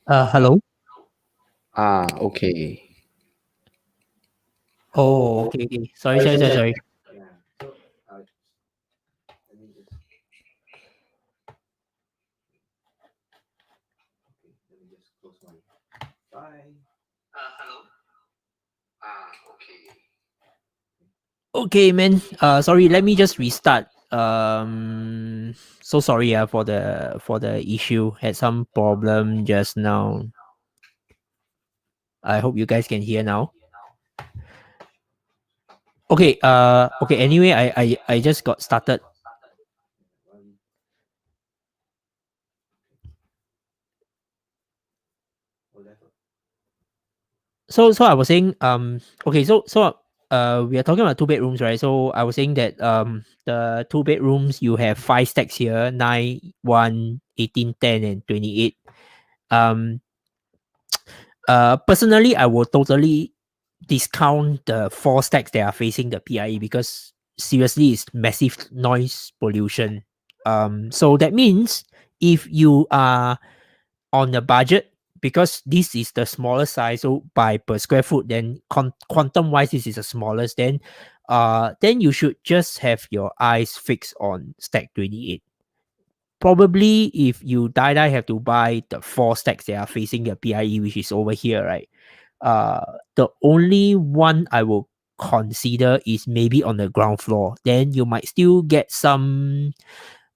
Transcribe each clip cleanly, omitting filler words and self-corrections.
Hello. Okay. Oh, okay, okay. Sorry. Yeah. So let me just close my Wi-Fi. Okay. Okay, man. Sorry. Let me just restart. So sorry. For the issue. Had some problem just now. I hope you guys can hear now. Okay. Okay. Anyway, I just got started. One. Oh, level. So I was saying. Okay. We are talking about two bedrooms, right? So I was saying that the two bedrooms you have five stacks here: 9, 1, 18, 10, and 28. Um, Personally, I will totally discount the four stacks that are facing the PIE because seriously, it's massive noise pollution. So that means if you are on a budget, because this is the smallest size, so by per square foot, then quantum wise, this is the smallest. Then you should just have your eyes fixed on stack 28. Probably if you die have to buy the four stacks that are facing the PIE, which is over here, right? The only one I will consider is maybe on the ground floor. Then you might still get some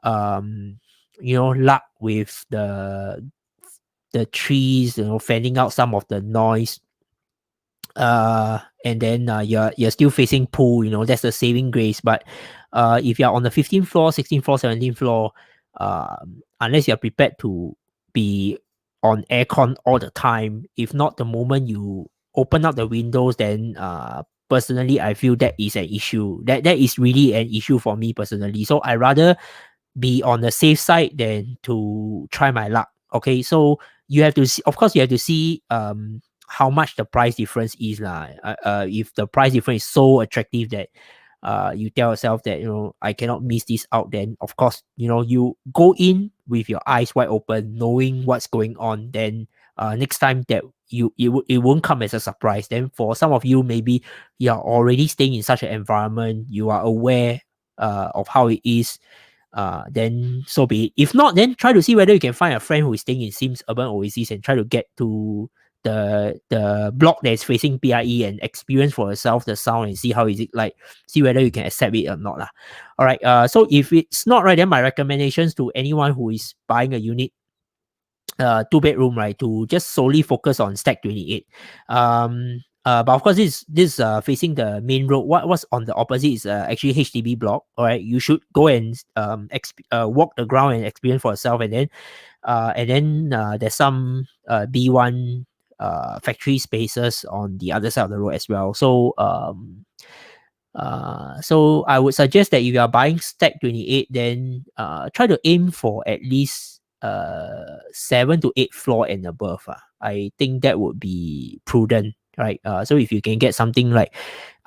luck with the trees, fanning out some of the noise. And then you're still facing pool, that's the saving grace. But if you're on the 15th floor, 16th floor, 17th floor, unless you're prepared to be on aircon all the time, if not, the moment you open up the windows, then personally I feel that is an issue. That is really an issue for me personally. So I rather be on the safe side than to try my luck. Okay, so you have to see, of course, you have to see how much the price difference is lah. If the price difference is so attractive that you tell yourself that I cannot miss this out, then of course you go in with your eyes wide open, knowing what's going on. Then next time that it won't come as a surprise. Then for some of you, maybe you are already staying in such an environment, you are aware of how it is. Then so be it. If not, then try to see whether you can find a friend who is staying in Sims Urban Oasis and try to get to the block that is facing PIE and experience for yourself the sound and see how is it like. See whether you can accept it or not lah. All right. So if it's not right, then my recommendations to anyone who is buying a unit, two bedroom, right, to just solely focus on stack 28. But of course, this facing the main road. What's on the opposite is actually HDB block. All right, you should go and walk the ground and experience for yourself, and then there's some B1 factory spaces on the other side of the road as well. So I would suggest that if you are buying stack 28, then try to aim for at least 7 to 8 floor and above. I think that would be prudent, right? So if you can get something like,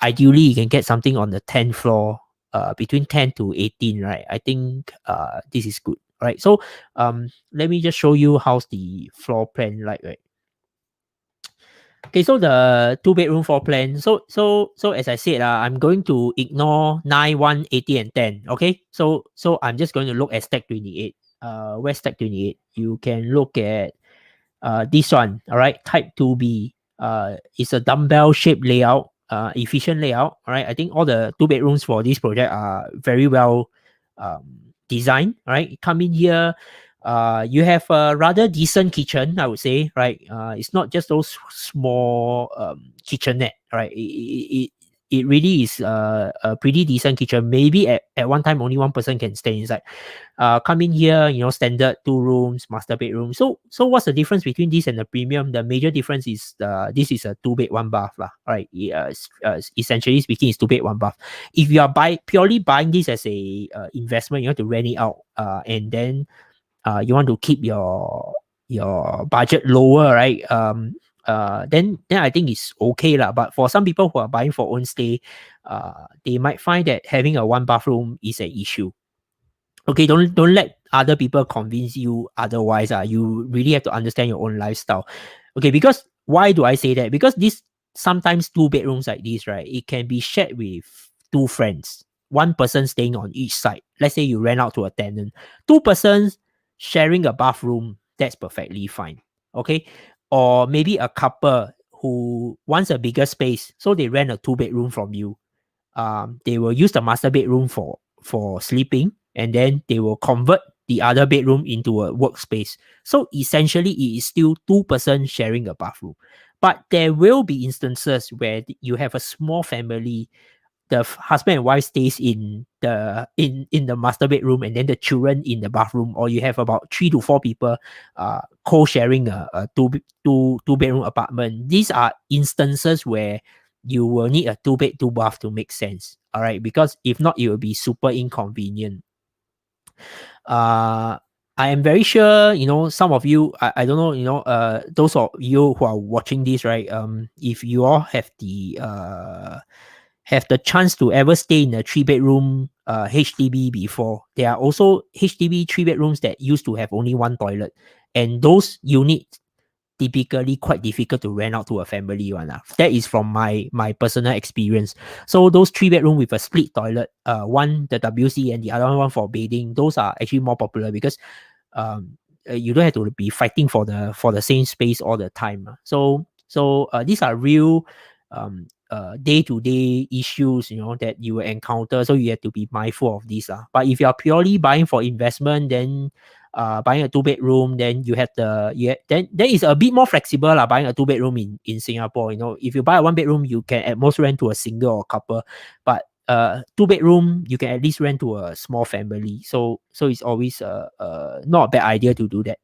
ideally you can get something on the 10th floor, between 10 to 18, right? I think this is good, right? So let me just show you how's the floor plan like, right? Okay, so the two bedroom floor plan. So as I said, I'm going to ignore 9, 1, 80, and 10. Okay, so I'm just going to look at stack 28. Where's stack 28? You can look at this one. All right, type 2B. It's a dumbbell shaped layout, efficient layout. All right, I think all the two bedrooms for this project are very well designed. All right, come in here. You have a rather decent kitchen, I would say, right? It's not just those small kitchenette, right? It really is a pretty decent kitchen. Maybe at one time only one person can stay inside. Come in here, standard two rooms, master bedroom. So what's the difference between this and the premium? The major difference is this is a two bed one bath lah. Right? Essentially speaking, it's two bed one bath. If you are purely buying this as a investment, you have to rent it out. And then you want to keep your budget lower, right? Then I think it's okay lah. But for some people who are buying for own stay, they might find that having a one bathroom is an issue. Okay, don't let other people convince you otherwise. You really have to understand your own lifestyle. Okay, because why do I say that? Because this sometimes two bedrooms like this, right? It can be shared with two friends. One person staying on each side. Let's say you rent out to a tenant. Two persons sharing a bathroom. That's perfectly fine. Okay. Or maybe a couple who wants a bigger space, so they rent a two-bedroom from you. They will use the master bedroom for sleeping, and then they will convert the other bedroom into a workspace. So essentially, it is still two persons sharing a bathroom. But there will be instances where you have a small family, the husband and wife stays in the master bedroom, and then the children in the bathroom, or you have about 3 to 4 people co-sharing a two bedroom apartment. These are instances where you will need a 2 bed 2 bath to make sense, all right, because if not it will be super inconvenient. uh I am very sure, some of you, I don't know, those of you who are watching this, right? If you all have the chance to ever stay in a 3 bedroom HDB before, there are also HDB 3 bedrooms that used to have only one toilet, and those units typically quite difficult to rent out to a family one. That is from my personal experience. So those 3 bedroom with a split toilet, one the WC and the other one for bathing, those are actually more popular because you don't have to be fighting for the same space all the time. So these are real day-to-day issues, that you will encounter. So you have to be mindful of this. But if you are purely buying for investment, then buying a 2 bedroom, then then it's a bit more flexible buying a 2 bedroom in Singapore. If you buy a 1 bedroom, you can at most rent to a single or couple, but 2 bedroom you can at least rent to a small family. So it's always not a bad idea to do that.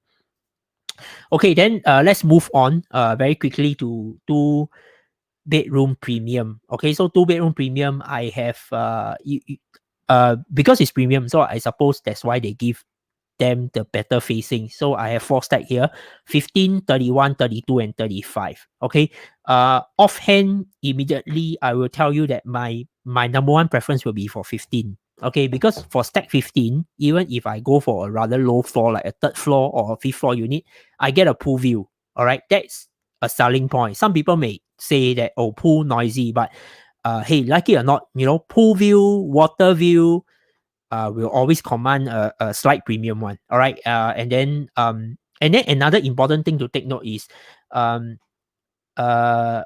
Okay, then let's move on very quickly to 2 bedroom premium. Okay, so 2 bedroom premium, I have because it's premium, so I suppose that's why they give them the better facing. So I have 4 stack here: 15, 31, 32, and 35. Okay. Offhand, immediately I will tell you that my number one preference will be for 15. Okay, because for stack 15, even if I go for a rather low floor, like a third floor or a fifth floor unit, I get a pool view. All right, that's a selling point. Some people may say that, oh, pool noisy, but hey, like it or not, pool view, water view, will always command a slight premium one. All right. And then another important thing to take note is all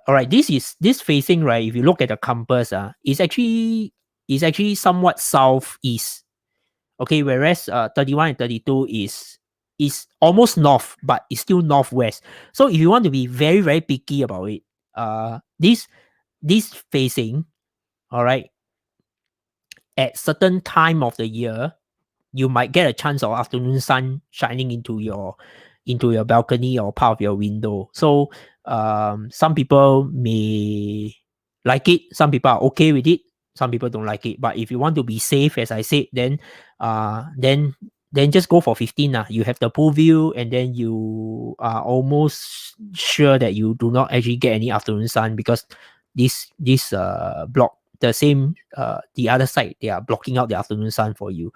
right, this facing, right? If you look at the compass, is actually somewhat southeast. Okay, whereas 31 and 32 is almost north, but it's still northwest. So if you want to be very, very picky about it, this facing, all right, at certain time of the year, you might get a chance of afternoon sun shining into your balcony or part of your window. So some people may like it, some people are okay with it, some people don't like it. But if you want to be safe, as I said, then just go for 15. You have the pool view, and then you are almost sure that you do not actually get any afternoon sun, because this block the same the other side, they are blocking out the afternoon sun for you.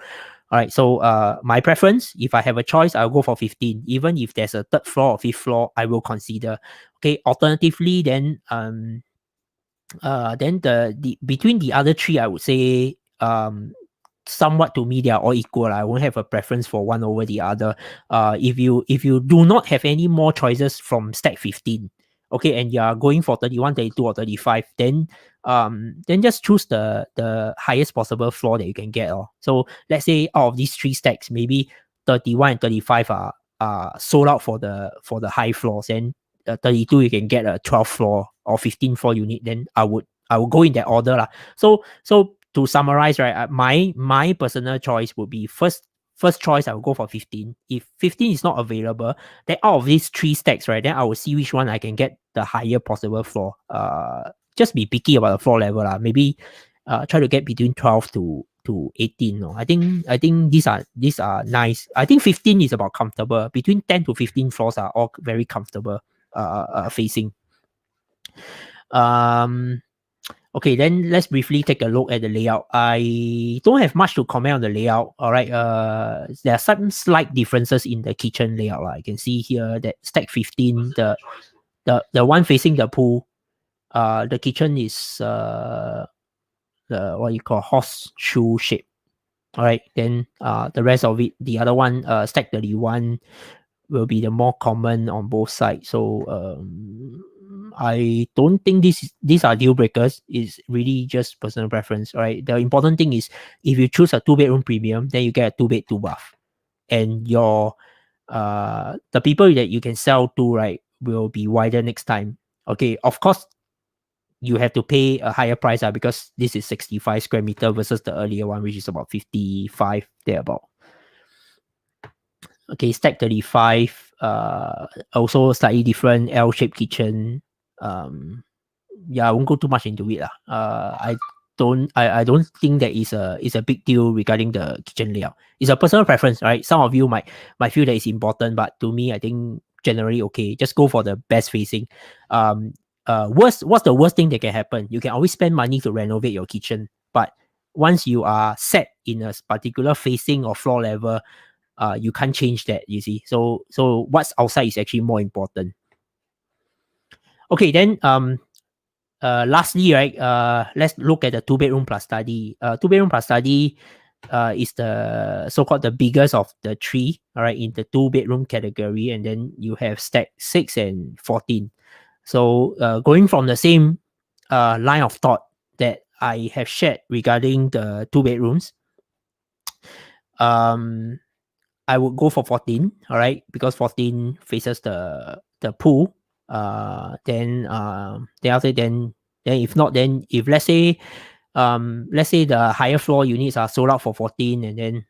All right, so my preference, if I have a choice, I'll go for 15. Even if there's a third floor or fifth floor, I will consider. Okay, alternatively, then the between the other three, I would say somewhat to me they are all equal. I won't have a preference for one over the other. If you do not have any more choices from stack 15, okay, and you are going for 31, 32, or 35, then just choose the highest possible floor that you can get. So let's say out of these 3 stacks, maybe 31 and 35 are sold out for the high floors, and 32 you can get a 12th floor or 15th floor unit. Then I would go in that order lah. So to summarize, right, my personal choice would be first choice, I will go for 15. If 15 is not available, then out of these 3 stacks, right, then I will see which one I can get the higher possible floor. Just be picky about the floor level lah. Maybe try to get between 12 to 18. No, I think these are nice. I think 15 is about comfortable. Between 10 to 15 floors are all very comfortable facing. Um Okay, then let's briefly take a look at the layout. I don't have much to comment on the layout. All right. There are some slight differences in the kitchen layout. I can see here that stack 15, the one facing the pool, the kitchen is the what you call horseshoe shape. All right. Then the rest of it, the other one, stack 31 will be the more common on both sides. So I don't think these are deal breakers. It's really just personal preference, right? The important thing is if you choose a 2 bedroom premium, then you get a 2 bed 2 bath, and your the people that you can sell to, right, will be wider next time. Okay, of course you have to pay a higher price because this is 65 square meter versus the earlier one, which is about 55 thereabout. Okay, stack 35, also slightly different L-shaped kitchen. Yeah, I won't go too much into it. I don't think that is a big deal regarding the kitchen layout. It's a personal preference, right? Some of you might feel that it's important, but to me, I think generally okay. Just go for the best facing. What's the worst thing that can happen? You can always spend money to renovate your kitchen, but once you are set in a particular facing or floor level, you can't change that, you see. So what's outside is actually more important. Okay, then lastly, right, let's look at the 2 bedroom plus study. 2 bedroom plus study is the so-called the biggest of the three, all right, in the 2 bedroom category, and then you have stack 6 and 14. So going from the same line of thought that I have shared regarding the 2 bedrooms, I would go for 14, all right, because 14 faces the pool. Then after then if not, then if let's say the higher floor units are sold out for 14, and then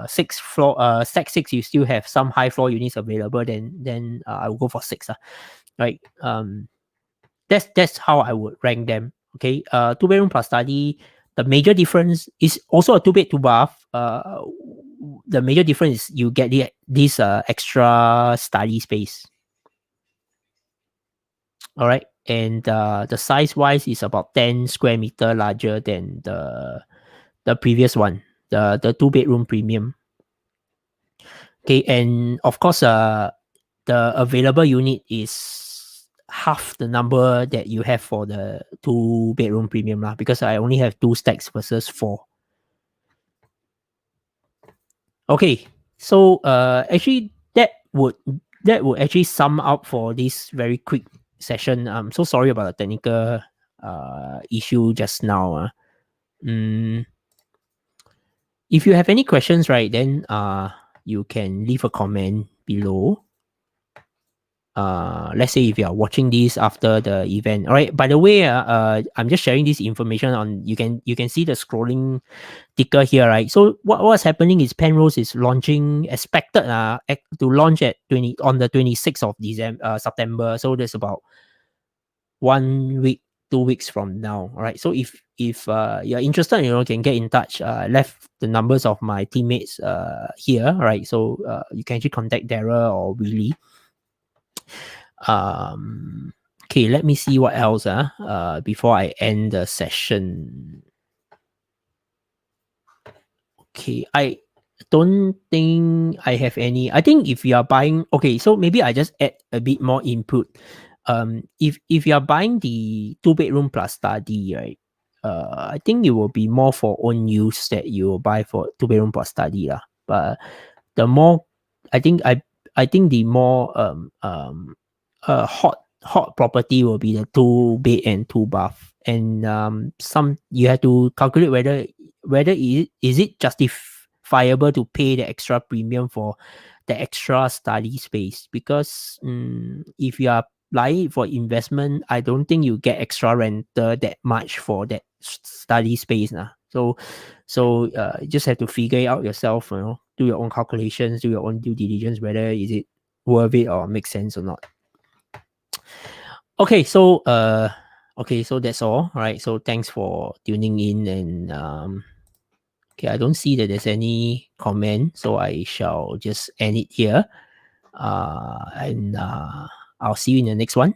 sixth floor stack 6 you still have some high floor units available, then I will go for 6, right. That's how I would rank them. Okay, 2 bedroom plus study. The major difference is also a 2 bed 2 bath. The major difference is you get this extra study space. All right, and the size wise is about 10 square meter larger than the previous one, the 2 bedroom premium. Okay, and of course, the available unit is half the number that you have for the 2 bedroom premium lah, because I only have 2 stacks versus 4. Okay, so actually that would actually sum up for this very quick session. I'm so sorry about the technical issue just now. If you have any questions, right, then you can leave a comment below. Let's say if you are watching this after the event. All right. By the way, I'm just sharing this information on. You can see the scrolling ticker here, right? So what's happening is Penrose is expected to launch on the 26th of September. So there's about 1 week, 2 weeks from now. All right. So if you're interested, can get in touch. Left the numbers of my teammates here. All right. So you can actually contact Dara or Willie. Okay, let me see what else before I end the session. Okay, I don't think I have any. I think if you are buying, okay, so maybe I just add a bit more input. If you are buying the 2 bedroom plus study, right, I think it will be more for own use that you will buy for 2 bedroom plus study lah. But the more, I think the more hot property will be the 2 bed and 2 bath, and some you have to calculate whether is it justifiable to pay the extra premium for the extra study space, because if you are buying for investment, I don't think you get extra rental that much for that study space nah. So you just have to figure it out yourself, do your own calculations, do your own due diligence, whether is it worth it or makes sense or not. Okay, so that's all right. So thanks for tuning in, and okay, I don't see that there's any comment, so I shall just end it here. And I'll see you in the next one.